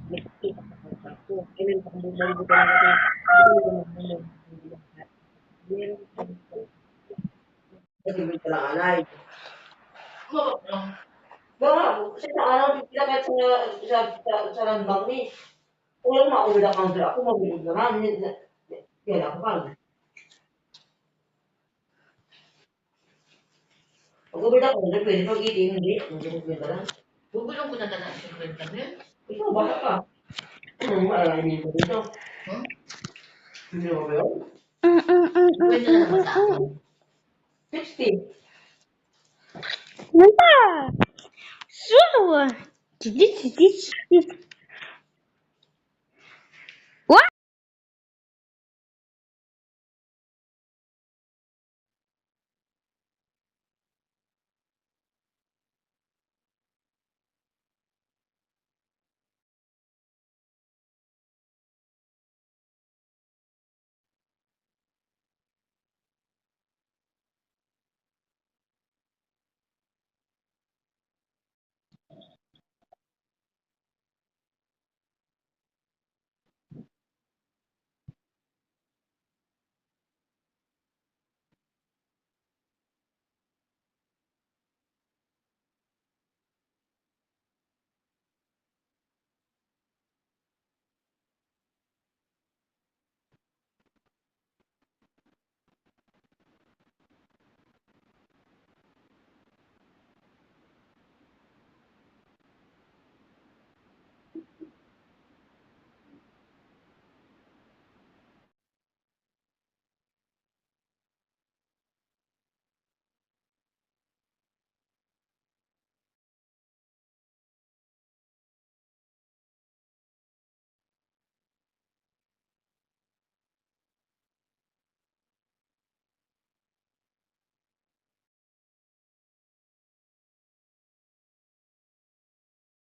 Nakikita ako. Kailan pa kung bumalik talaga ito. Hindi ko naman lahat. Meron pa. Nagibig ka ng anay. Baka, sa araw, pinakit sa landbang ni. Kung lang makulit ang counter ako, mabilig naman. Yan ako pa. Pag ubid ako, pwede pag-itim, hindi. Hindi ka lang. Bubulong ko na ka ng 50 mil. Ikaw, baka ka. Hindi ko dito. Hindi mo ba yun? Kwenta na naman sa akin. 60. Mama, so, did this?